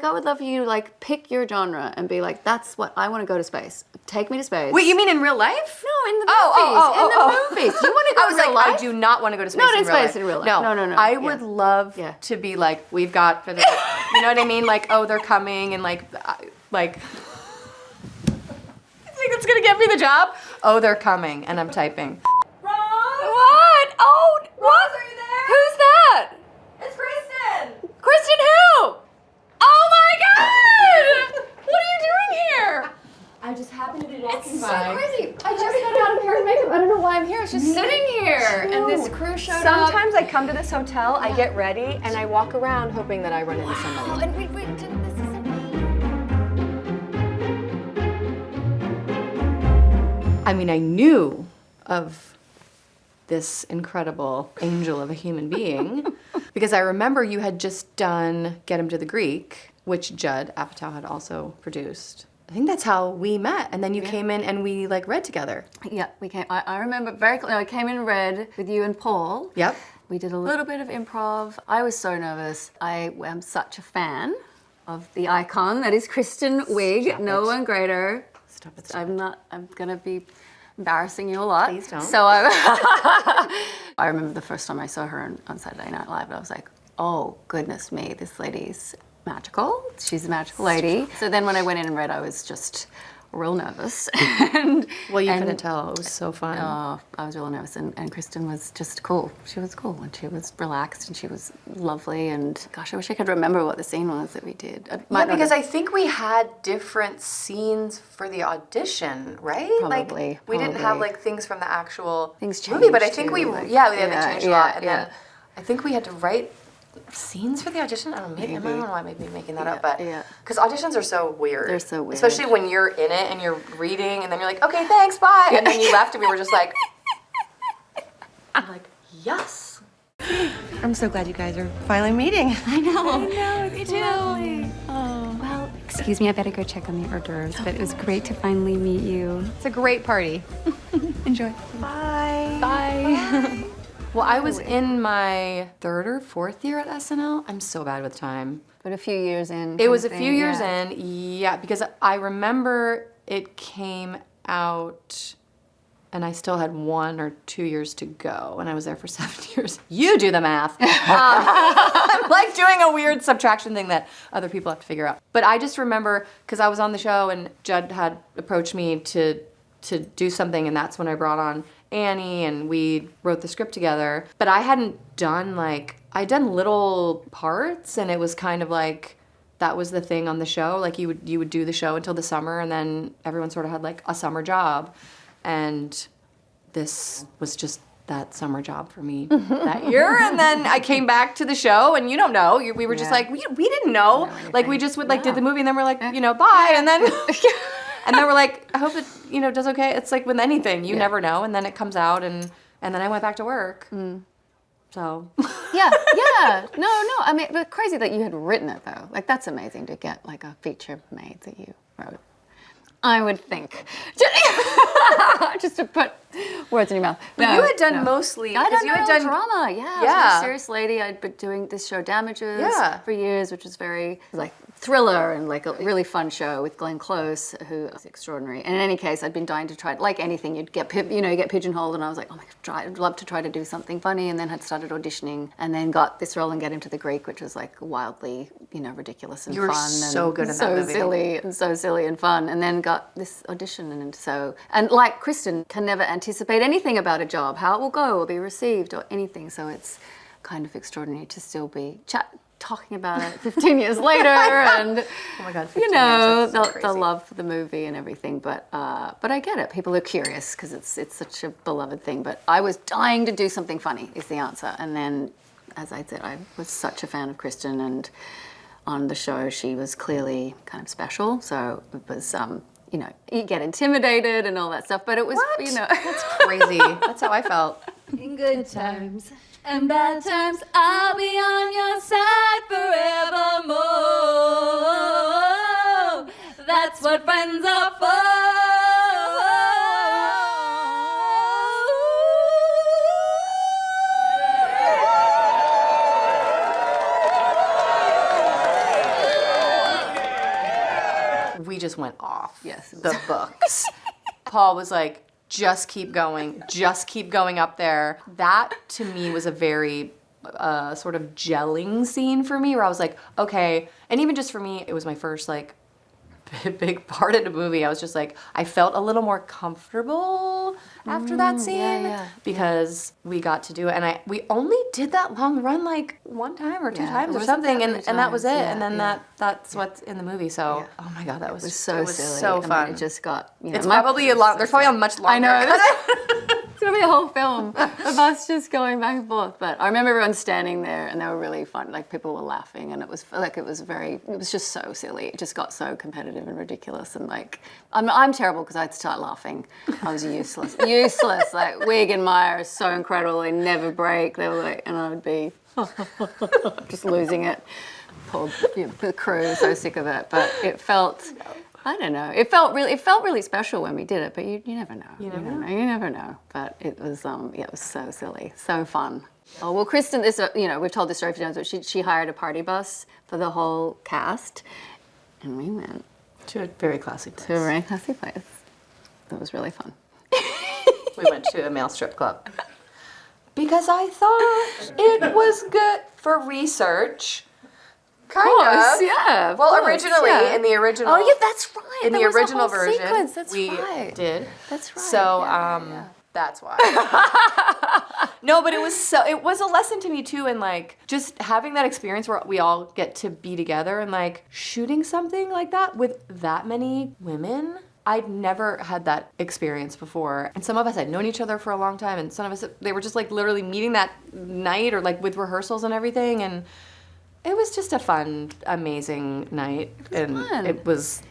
I would love for you to like pick your genre and be like, that's what I want to go to space. Take me to space. Wait, you mean in real life? No, in the movies. In the movies. You want to go to real life? I do not want to go to space Not in in real life. space in real life. No. I would love to be like, we've got for the, you know what I mean? Like, oh, they're coming, and like. You think it's gonna get me the job? Oh, they're coming, and I'm typing. Rose! What? Oh, what? Rose, are you there? Who's that? It's Kristen! Kristen who? Oh my God! What are you doing here? I just happened to be walking It's by. so crazy. I just got out of hair and makeup. I don't know why I'm here. It's just sitting here. And this crew showed up. Sometimes I come to this hotel, I get ready, and I walk around hoping that I run into somebody. Oh, and we did this. I mean, I knew of this incredible angel of a human being because I remember you had just done Get Him to the Greek, which Judd Apatow had also produced. I think that's how we met, and then you came in and we like read together. Yeah, we came. I remember very clearly. I came in and read with you and Paul. Yep. We did a little bit of improv. I was so nervous. I am such a fan of the icon that is Kristen Wiig. No one greater. Stop it. I'm gonna be embarrassing you a lot. Please don't. So I remember the first time I saw her on Saturday Night Live, and I was like, oh goodness me, this lady's magical. She's a magical lady. So then when I went in and read, I was just real nervous. Well, you couldn't tell. It was so fun. Oh, I was real nervous, and Kristen was just cool. She was cool, and she was relaxed, and she was lovely, and gosh, I wish I could remember what the scene was that we did. Yeah, because I think we had different scenes for the audition, right? Probably, Like, we didn't have like things from the actual Things movie, but I changed, think too, they like- changed a lot. And then I think we had to write scenes for the audition. I don't know, maybe. I don't know why I may be making that up, but because auditions are so weird. They're so weird. Especially when you're in it and you're reading, and then you're like, okay, thanks, bye, and then you left, and we were just like, I'm like, yes. I'm so glad you guys are finally meeting. I know, it's lovely. Oh. Well, excuse me, I better go check on the hors d'oeuvres, but it was great to finally meet you. It's a great party. Enjoy. Bye. Bye. Well, I was in my 3rd or 4th year at SNL. I'm so bad with time. But a few years in. It was a few years in, yeah, because I remember it came out and I still had 1 or 2 years to go, and I was there for 7 years. You do the math. I'm like doing a weird subtraction thing that other people have to figure out. But I just remember, because I was on the show and Judd had approached me to do something, and that's when I brought on Annie, and we wrote the script together. But I hadn't done I'd done little parts, and it was kind of like, that was the thing on the show. Like you would do the show until the summer, and then everyone sort of had like a summer job. And this was just that summer job for me that year. And then I came back to the show, and you don't know, we were just like, we didn't know. Like we just would did the movie, and then we're like, bye. And then and then we're like, I hope it, does okay. It's like with anything, you never know. And then it comes out, and then I went back to work. So. Yeah. No. I mean, but crazy that you had written it though. Like that's amazing to get like a feature made that you wrote. I would think. Just to put words in your mouth. But you had done mostly. I you had done drama. Yeah. I was a serious lady. I'd been doing this show Damages for years, which was very like thriller and like a really fun show with Glenn Close, who is extraordinary. And in any case, I'd been dying to try it. Like anything, you'd get you get pigeonholed, and I was like, oh my God, I'd love to try to do something funny. And then had started auditioning, and then got this role in Get Him to the Greek, which was like wildly, ridiculous and fun. You were so good at that movie. So silly and fun. And then got this audition, and like Kristen can never anticipate anything about a job, how it will go or be received or anything. So it's kind of extraordinary to still be talking about it 15 years later, and oh my God, 15 years, the love for the movie and everything. But I get it. People are curious because it's such a beloved thing. But I was dying to do something funny is the answer. And then, as I said, I was such a fan of Kristen, and on the show she was clearly kind of special. So it was you get intimidated and all that stuff. But it was that's crazy. That's how I felt. In good times and bad times, I'll be on your side forevermore. That's what friends are for. we just went off Yes. the books. Paul was like, just keep going up there. That to me was a very sort of gelling scene for me, where I was like, okay, and even just for me, it was my first like big part of the movie. I was just like, I felt a little more comfortable after that scene because we got to do it, and we only did that long run like one time or two times or something, and that was it. And then that's what's in the movie. So oh my god, that was so silly. so fun. I mean, it just got. It's probably a lot. There's probably a much longer. I know. It's gonna be a whole film of us just going back and forth. But I remember everyone standing there, and they were really fun. Like people were laughing, and it was just so silly. It just got so competitive and ridiculous. And like, I'm terrible because I'd start laughing. I was useless. Like Wiig and Maya are so incredible. They never break. They were like, and I would be just losing it. Poor the crew, so sick of it. But it felt. I don't know. It felt really special when we did it, but you never know. You never know. But it was it was so silly, so fun. Oh well, Kristen, this we've told this story a few times, but she hired a party bus for the whole cast, and we went to a very classy place. It was really fun. We went to a male strip club because I thought it was good for research. Kind of, yeah. Well, originally in the original. Oh, yeah, that's right. In the original version, sequence. we did. That's right. So, that's why. No, but it was a lesson to me too, and like just having that experience where we all get to be together and like shooting something like that with that many women. I'd never had that experience before. And some of us had known each other for a long time, and some of us, they were just like literally meeting that night or like with rehearsals and everything, and it was just a fun, amazing night, it was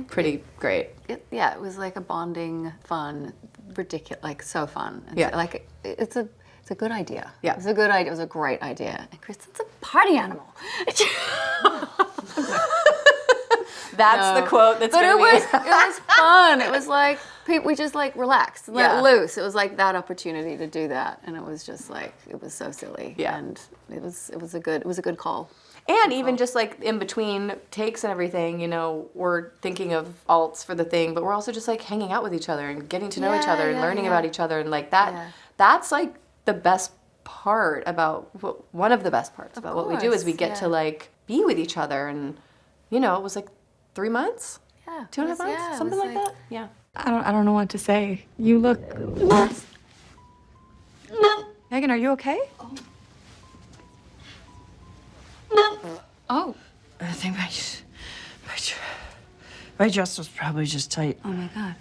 pretty great. It was like a bonding, fun, ridiculous, like so fun. Like it's a good idea. Yeah, it's a good idea. It was a great idea. And Kristen's a party animal. That's the quote that's going to be. But it was fun. It was like we just like relaxed, let loose. It was like that opportunity to do that, and it was just like it was so silly. Yeah, and it was a good call. And even just like in between takes and everything, we're thinking of alts for the thing, but we're also just like hanging out with each other and getting to know each other and learning about each other, and like that. Yeah. That's like the best part about one of the best parts about what we do is we get to like be with each other, and it was like 3 months, 2.5 months, something like that. Yeah. I don't know what to say. You look. Megan, are you okay? Oh. I think my dress was probably just tight. Oh my God.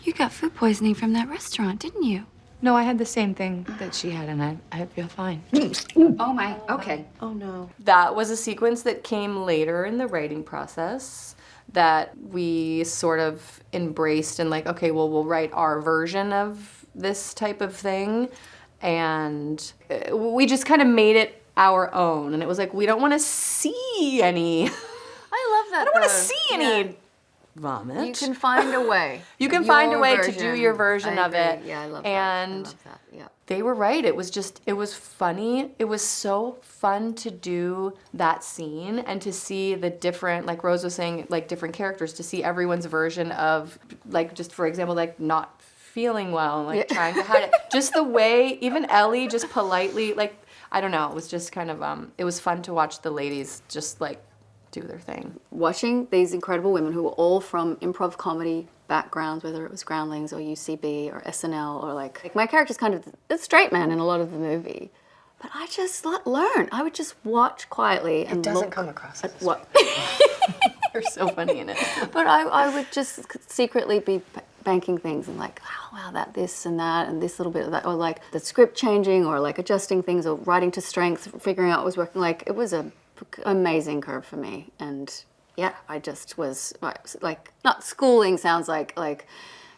You got food poisoning from that restaurant, didn't you? No, I had the same thing that she had, and I feel fine. Oh my. Okay. Oh no. That was a sequence that came later in the writing process that we sort of embraced and like, okay, well, we'll write our version of this type of thing, and we just kind of made it our own, and it was like, we don't want to see any. I love that. I don't want to see any vomit. You can find a way. You can find a way to do your version of it. Yeah, I love and that. I love that. Yeah. They were right. It was funny. It was so fun to do that scene and to see the different, like Rose was saying, like different characters, to see everyone's version of, like, just for example, like not feeling well, like trying to hide it. Just the way, even Ellie just politely, like, I don't know, it was just kind of, it was fun to watch the ladies just like do their thing. Watching these incredible women who were all from improv comedy backgrounds, whether it was Groundlings or UCB or SNL, or like my character's kind of the straight man in a lot of the movie. But I just learned. I would just watch quietly and It doesn't look come across at as what. You're so funny in it. But I would just secretly be banking things and like, wow, that this and that and this little bit of that, or like the script changing, or like adjusting things, or writing to strength, figuring out what was working. Like it was a amazing curve for me, and yeah, I just was like, not schooling sounds like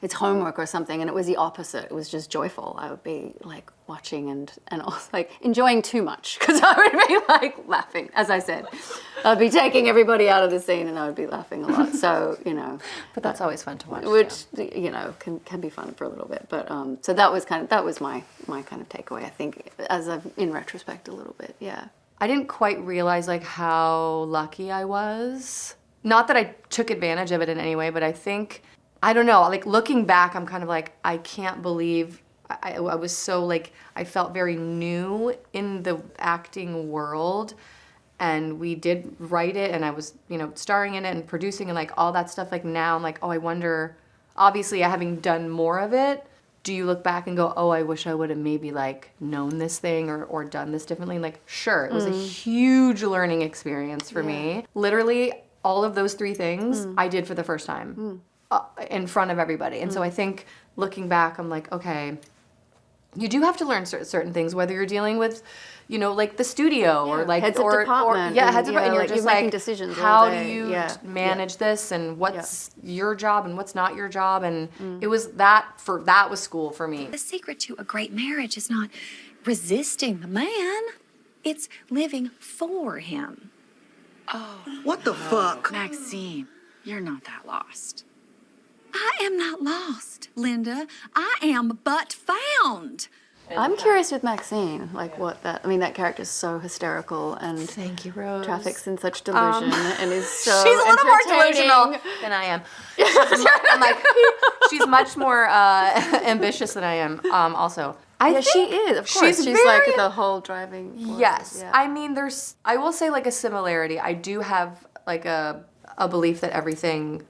it's homework or something, and it was the opposite. It was just joyful. I would be like watching and also like enjoying too much, because I would be like laughing. As I said, I'd be taking everybody out of the scene and I would be laughing a lot. So, But that's always fun to watch. Which, can be fun for a little bit. But so that was my kind of takeaway, I think, in retrospect a little bit, yeah. I didn't quite realize like how lucky I was not that I took advantage of it in any way, but I think, I don't know, like looking back, I'm kind of like, I can't believe I was so like, I felt very new in the acting world, and we did write it, and I was, you know, starring in it and producing and like all that stuff. Like now I'm like, oh, I wonder, obviously having done more of it, do you look back and go, oh, I wish I would have maybe like known this thing or done this differently? Like, sure, it was a huge learning experience for me. Literally all of those 3 things I did for the first time in front of everybody. And so I think looking back, I'm like, okay, you do have to learn certain things, whether you're dealing with, you know, like the studio or like heads of department. Heads of, and you're like just you're making like, decisions all how do day. you manage this, and what's your job and what's not your job, and it was that was school for me. The secret to a great marriage is not resisting the man; it's living for him. What the fuck? Maxine, you're not that lost. I am not lost, Linda. I am but found. I'm curious with Maxine, like what that, I mean, that character's so hysterical and Thank you, Rose. traffics in such delusion and is so She's a little more entertaining. delusional than I am. I'm like, she's much more ambitious than I am. Also, I think she is, of course. She's very, like the whole driving force. Yes. Yeah. I mean, I will say like a similarity. I do have like a belief that everything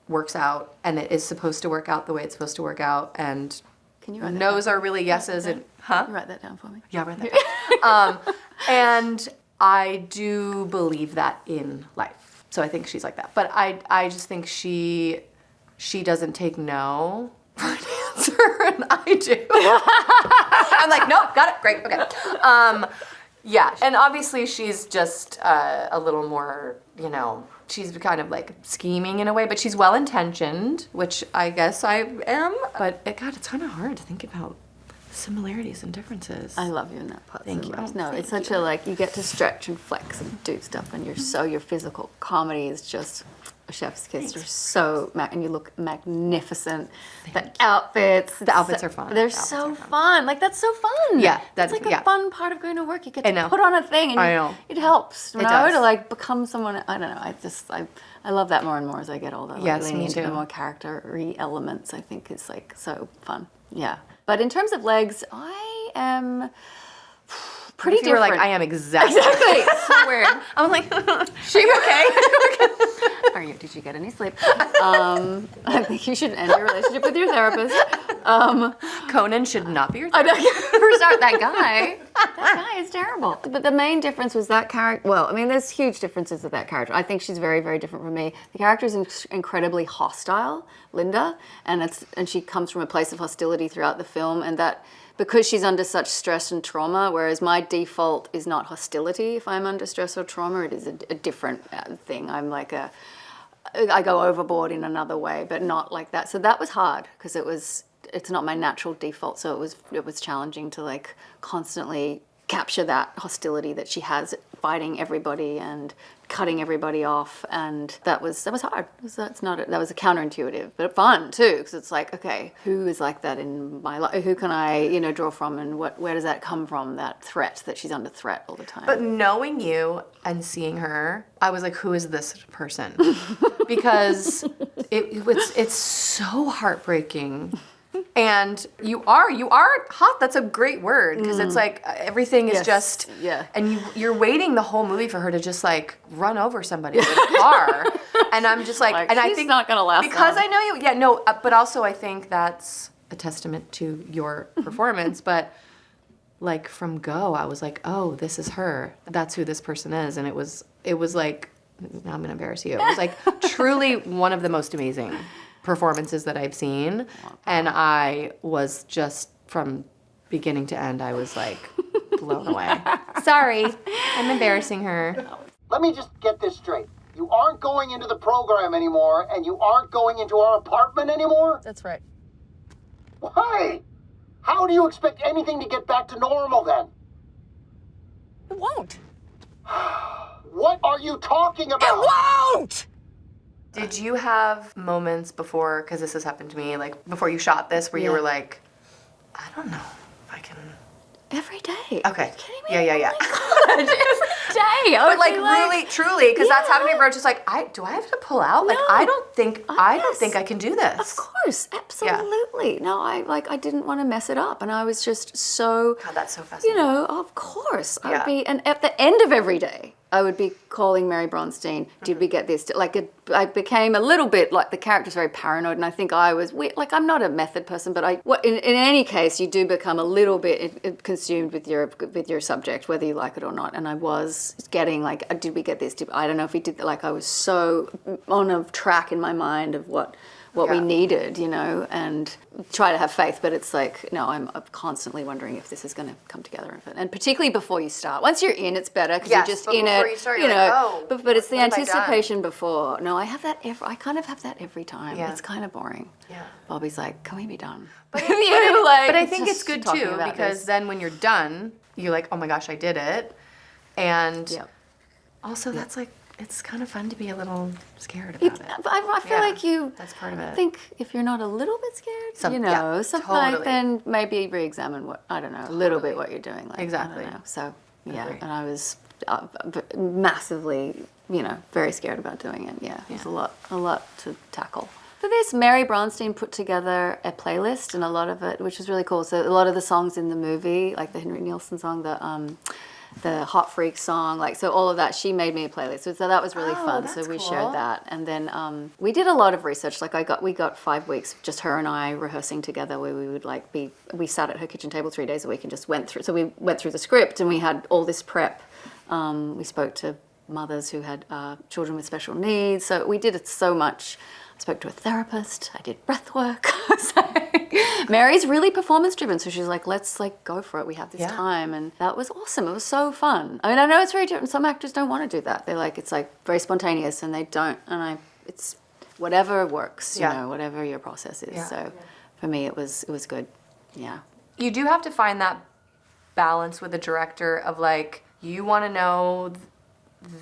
works out, and it is supposed to work out the way it's supposed to work out, and Can you write that no's down? are really yeses, and Can you write that down for me? yeah, right there. And I do believe that in life. So I think she's like that. But I just think she doesn't take no for an answer, and I do. I'm like, nope, got it, great, okay. Yeah, and obviously she's just a little more, you know, she's kind of like scheming in a way, but she's well-intentioned, which I guess I am. But God, it's kind of hard to think about similarities and differences. I love you in that part. Thank you. No, it's such a like, you get to stretch and flex and do stuff, and your physical comedy is just a chef's kiss. You're so, and you look magnificent. The outfits are fun. They're so fun. Like, that's so fun. Yeah, that's like a fun part of going to work. You get to put on a thing, and I know. it helps. You It know, does. to like become someone. I don't know. I love that more and more as I get older. Like, Yes, leaning me into the too. more character-y elements, I think is like so fun. Yeah. But in terms of legs, I am pretty If you were different. like, I am exactly. so weird. I'm like, she okay? Are you? Did you get any sleep? I think you should end your relationship with your therapist. Conan should not be your I therapist. don't start that guy. That guy is terrible. But the main difference was that character. Well, I mean, there's huge differences with that character. I think she's very, very different from me. The character is incredibly hostile, Linda, and she comes from a place of hostility throughout the film, and that. Because she's under such stress and trauma, whereas my default is not hostility if I'm under stress or trauma, it is a different thing. I'm like I go overboard in another way, but not like that. So that was hard because it's not my natural default. So it was challenging to like constantly capture that hostility that she has, fighting everybody and cutting everybody off, and that was hard. That was counterintuitive, but fun too, because it's like, okay, who is like that in my life? Who can I, draw from, and where does that come from? That threat, that she's under threat all the time. But knowing you and seeing her, I was like, who is this person? Because it's so heartbreaking. And you are hot. That's a great word, because it's like everything is just, and you're waiting the whole movie for her to just like run over somebody with a car. And I'm just like and I she's think not gonna last because long. I know you. Yeah, no, but also I think that's a testament to your performance. But like from go, I was like, oh, this is her. That's who this person is. And it was like, now I'm gonna embarrass you. It was like truly one of the most amazing performances that I've seen, and I was just from beginning to end, I was like blown away. Sorry, I'm embarrassing her. Let me just get this straight. You aren't going into the program anymore, and you aren't going into our apartment anymore? That's right. Why? How do you expect anything to get back to normal then? It won't. What are you talking about? It won't! Did you have moments before, because this has happened to me, like before you shot this, where you were like, I don't know if I can Every day. Okay. Are you kidding me? Yeah. God, every day. I But would be really, truly, because that's happening where it's just like, do I have to pull out? Like, No. I don't think Yes. I can do this. Of course, absolutely. No, I didn't want to mess it up, and I was just so. God, that's so fascinating. Of course, I would be, and at the end of every day, I would be calling Mary Bronstein, did we get this? I became a little bit like the character's very paranoid, and I think I was like, I'm not a method person, but in any case, you do become a little bit consumed with your subject, whether you like it or not. And I was getting like, did we get this? I don't know if we did. Like I was so on a track in my mind of what we needed, and try to have faith, but it's like, no, I'm constantly wondering if this is going to come together. And particularly before you start. Once you're in, it's better because you're just in it. Before you start, you're like, oh, but it's the what have I anticipation before. No, I have that. I kind of have that every time. Yeah. It's kind of boring. Yeah. Bobby's like, can we be done? But I think it's just good talking too, about because this. then when you're done, you're like, oh my gosh, I did it. And also that's like, it's kind of fun to be a little scared about it. I feel like that's part of it. I think if you're not a little bit scared, something totally. like, then maybe re-examine a little bit what you're doing. Like, Exactly. I don't know. So, Agree. and I was massively, very scared about doing it. Yeah, it was a lot to tackle. For this, Mary Bronstein put together a playlist, and a lot of it, which was really cool. So a lot of the songs in the movie, like the Henry Nielsen song, the Hot Freak song, so all of that, she made me a playlist. So that was really fun. So we shared that. And then we did a lot of research. We got 5 weeks, just her and I rehearsing together, where we would we sat at her kitchen table 3 days a week and just went through. So we went through the script and we had all this prep. We spoke to mothers who had children with special needs. So we did it so much. I spoke to a therapist. I did breath work. Mary's really performance driven, so she's like, let's go for it. We have this time, and that was awesome. It was so fun. I mean, I know it's very different. Some actors don't want to do that. They're like, it's very spontaneous, and they don't. And it's whatever works, whatever your process is. So for me, it was good. Yeah. You do have to find that balance with the director of you want to know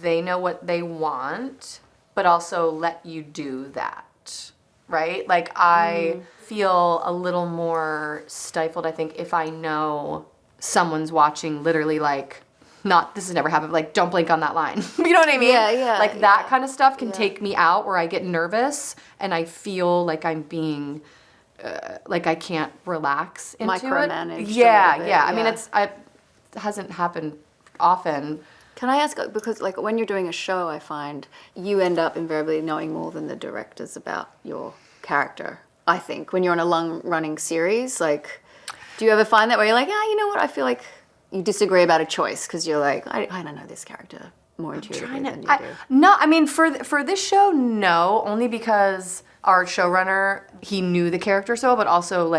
they know what they want, but also let you do that, right? I feel a little more stifled, I think, if I know someone's watching literally this has never happened, don't blink on that line. You know what I mean? Yeah. That kind of stuff can take me out, where I get nervous and I feel like I'm being, I can't relax into micromanaged. it. Yeah. I mean, it hasn't happened often. Can I ask, because when you're doing a show, I find you end up invariably knowing more than the directors about your character, I think. When you're on a long-running series, do you ever find that where you're like, you know what, I feel like you disagree about a choice because you're like, I don't know this character more intuitively than you do. No, I mean, for this show, no, only because our showrunner, he knew the character so well, but also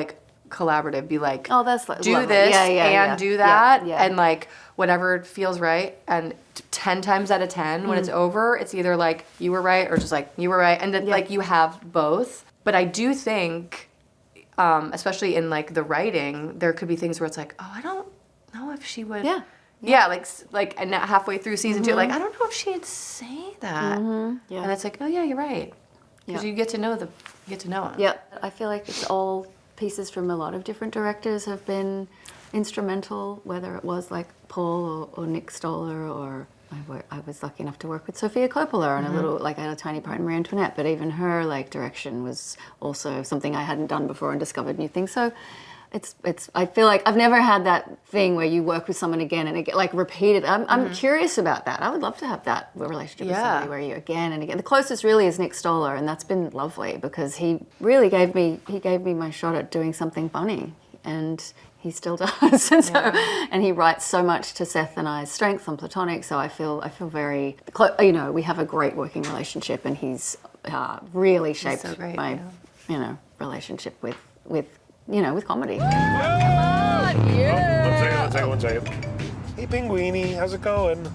collaborative, be like, oh, that's do lovely. this and do that, and whatever feels right. And 10 times out of 10, when it's over, it's either you were right or just you were right, and then you have both. But I do think, especially in the writing, there could be things where it's oh, I don't know if she would. And halfway through season 2, I don't know if she'd say that. And it's oh yeah, you're right, because you get to know them. Yeah, I feel like it's all pieces from a lot of different directors have been instrumental, whether it was Paul or Nick Stoller, or I was lucky enough to work with Sofia Coppola on a little, I had a tiny part in Marie Antoinette, but even her direction was also something I hadn't done before and discovered new things. So it's I feel like I've never had that thing where you work with someone again and it get repeated. I'm curious about that. I would love to have that relationship with somebody where you again and again. The closest really is Nick Stoller, and that's been lovely because he really gave me my shot at doing something funny, and he still does. And he writes so much to Seth and I's strengths on Platonic, so I feel very we have a great working relationship, and he's really shaped my relationship with comedy. One second. Hey, Pinguini, how's it going?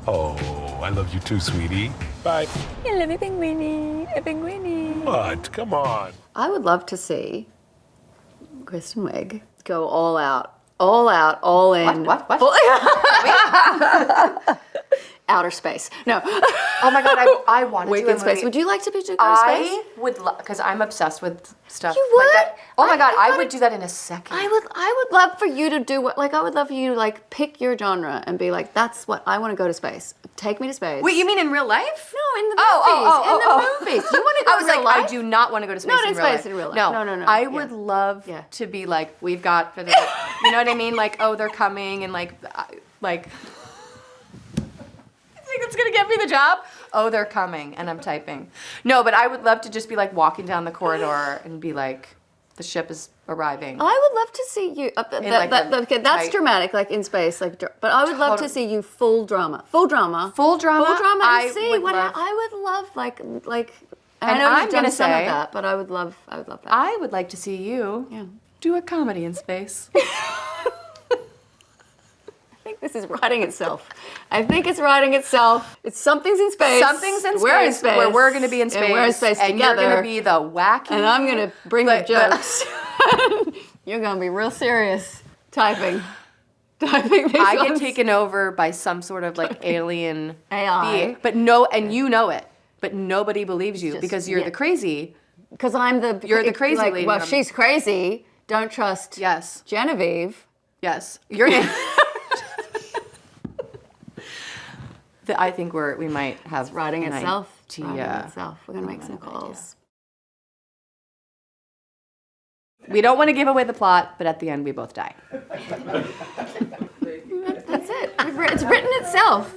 Oh, I love you too, sweetie. Bye. I love you, Pinguini. A Pinguini. What? Come on. I would love to see Kristen Wiig go all out, all in. What? outer space. No. Oh my God, I want to do a Weekend movie. space. Would you like to go to space? I would love, because I'm obsessed with stuff You would? like that. Oh my God, I would do that in a second. I would love for you to do what, like, I would love for you to, like, pick your genre and be like, that's what I want to go to space. Take me to space. Wait, you mean in real life? No, in the movies. In the movies. You want to go I was in real like, life? I do not want to go to space Not in in real space life. in real life. No. I would love to be like, we've got, you know what I mean? Like, oh, they're coming, and like. You think it's gonna get me the job? Oh, they're coming, and I'm typing. No, but I would love to just be like walking down the corridor and be like, the ship is arriving. I would love to see you. That's dramatic, like in space, like. But I would love to see you full drama. Full drama. I see would what love, I would love, like. And I know I'm you've done gonna some say, of that, but I would love that. I would like to see you do a comedy in space. I think this is writing itself. I think it's writing itself. It's something's in space. Something's in space. We're in space. Where we're going to be in space. And we're in space and together. You're going to be the wacky. And I'm going to bring the jokes. You're going to be real serious typing these I get ones. taken over by some sort of like alien AI. being. But no, and you know it. But nobody believes you because you're the crazy. Because I'm the... You're the crazy lady. Well, she's crazy. Don't trust Genevieve. Yes. Your name... I think we might have It's writing itself. Yeah. We're going to make some calls. We don't want to give away the plot, but at the end we both die. That's it. It's written itself.